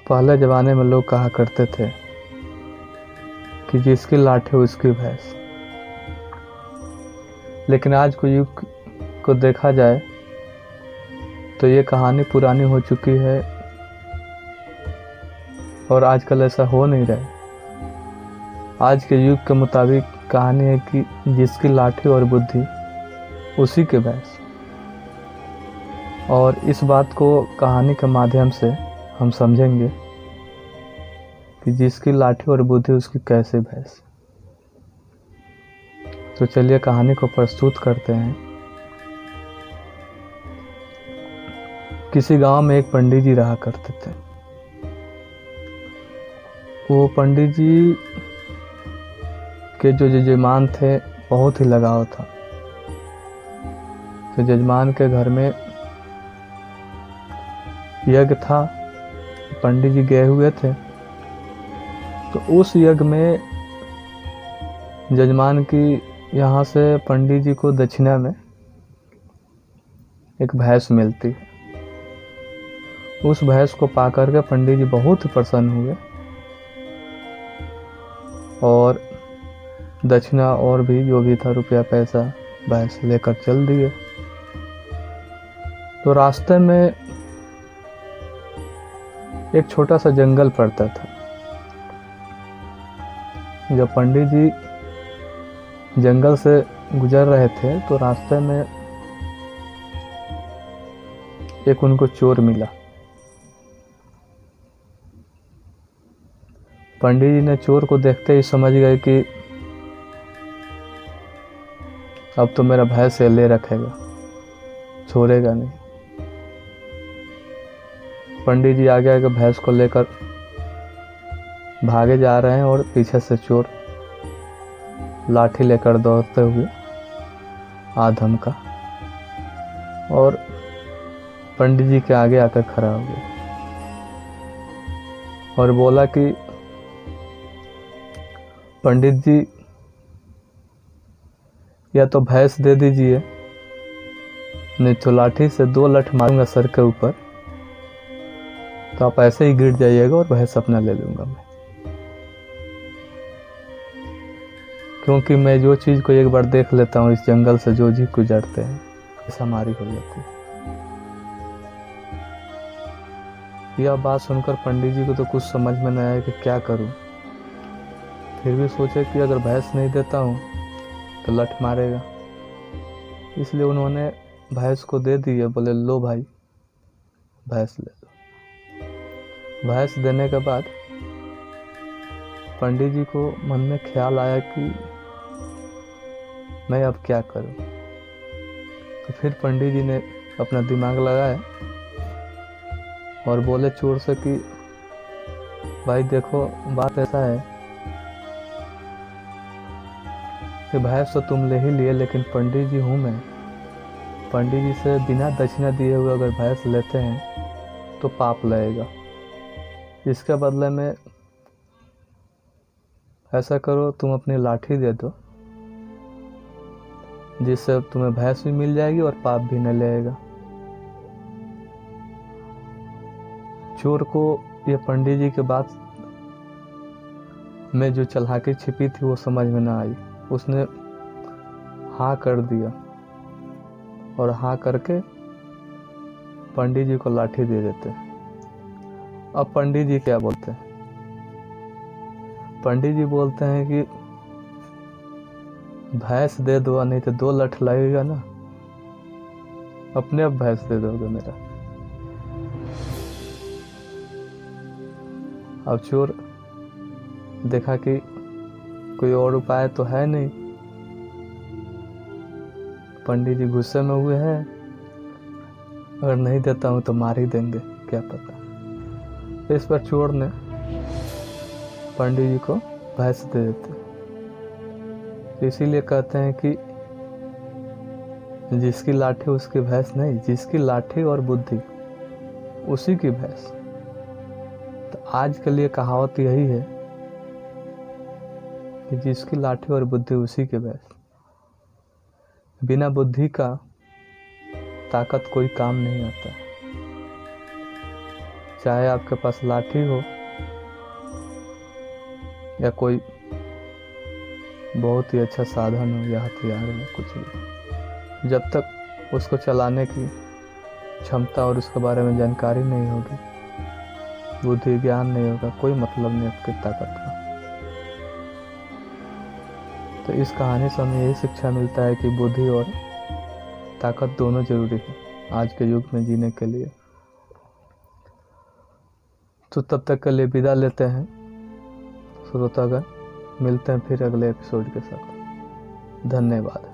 पहले ज़माने में लोग कहा करते थे कि जिसकी लाठी उसकी भैंस। लेकिन आज के युग को देखा जाए तो ये कहानी पुरानी हो चुकी है और आजकल ऐसा हो नहीं रहा है। आज के युग के मुताबिक कहानी है कि जिसकी लाठी और बुद्धि उसी के भैंस। और इस बात को कहानी के माध्यम से हम समझेंगे कि जिसकी लाठी और बुद्धि उसकी कैसे भैंस। तो चलिए कहानी को प्रस्तुत करते हैं। किसी गांव में एक पंडित जी रहा करते थे। वो पंडित जी के जो जजमान थे बहुत ही लगाव था। तो जजमान के घर में यज्ञ था, पंडित जी गए हुए थे। तो उस यज्ञ में जजमान की यहाँ से पंडित जी को दक्षिणा में एक भैंस मिलती है। उस भैंस को पाकर के पंडित जी बहुत ही प्रसन्न हुए और दक्षिणा और भी जो भी था रुपया पैसा भैंस लेकर चल दिए। तो रास्ते में एक छोटा सा जंगल पड़ता था। जब पंडित जी जंगल से गुजर रहे थे तो रास्ते में एक उनको चोर मिला। पंडित जी ने चोर को देखते ही समझ गए कि अब तो मेरा भैंस ले रखेगा, छोड़ेगा नहीं। पंडित जी आगे आगे भैंस को लेकर भागे जा रहे हैं और पीछे से चोर लाठी लेकर दौड़ते हुए आधम का और पंडित जी के आगे आकर खड़ा हो गया और बोला कि पंडित जी या तो भैंस दे दीजिए, नहीं तो लाठी से 2 लठ मारूंगा सर के ऊपर, तो आप ऐसे ही गिर जाइएगा और भैंस अपना ले लूंगा मैं। क्योंकि मैं जो चीज़ को एक बार देख लेता हूँ इस जंगल से जो जी गुजरते हैं ऐसा हमारी हो जाती है। यह बात सुनकर पंडित जी को तो कुछ समझ में नहीं आया कि क्या करूं। फिर भी सोचे कि अगर भैंस नहीं देता हूं तो लठ मारेगा, इसलिए उन्होंने भैंस को दे दी है। बोले लो भाई भैंस ले लो। भैंस देने के बाद पंडित जी को मन में ख्याल आया कि मैं अब क्या करूं। तो फिर पंडित जी ने अपना दिमाग लगाया और बोले चोर से कि भाई देखो बात ऐसा है कि भैंस तो तुम ले ही लिए, लेकिन पंडित जी हूँ मैं। पंडित जी से बिना दक्षिणा दिए हुए अगर भैंस लेते हैं तो पाप लगेगा। इसके बदले में ऐसा करो तुम अपनी लाठी दे दो, जिससे तुम्हें भैंस भी मिल जाएगी और पाप भी नहीं लगेगा। चोर को यह पंडित जी के बात में जो चालाकी छिपी थी वो समझ में ना आई। उसने हाँ कर दिया और हाँ करके पंडित जी को लाठी दे देते। अब पंडित जी क्या बोलते हैं? पंडित जी बोलते हैं कि भैंस दे दो, नहीं तो 2 लठ लगेगा ना, अपने आप भैंस दे दोगे मेरा। अब चोर देखा कि कोई और उपाय तो है नहीं। पंडित जी गुस्से में हुए हैं, अगर नहीं देता हूं तो मार ही देंगे, क्या पता। इस पर चोर ने पंडित जी को भैंस दे देते। इसीलिए कहते हैं कि जिसकी लाठी उसकी भैंस नहीं, जिसकी लाठी और बुद्धि उसी की भैंस। तो आज के लिए कहावत यही है कि जिसकी लाठी और बुद्धि उसी के भैंस। बिना बुद्धि का ताकत कोई काम नहीं आता। चाहे आपके पास लाठी हो या कोई बहुत ही अच्छा साधन हो या हथियार हो, कुछ भी, जब तक उसको चलाने की क्षमता और उसके बारे में जानकारी नहीं होगी, बुद्धि ज्ञान नहीं होगा, कोई मतलब नहीं आपकी ताकत का। तो इस कहानी से हमें यही शिक्षा मिलता है कि बुद्धि और ताकत दोनों जरूरी है आज के युग में जीने के लिए। तो तब तक के लिए विदा लेते हैं श्रोतागण, मिलते हैं फिर अगले एपिसोड के साथ। धन्यवाद।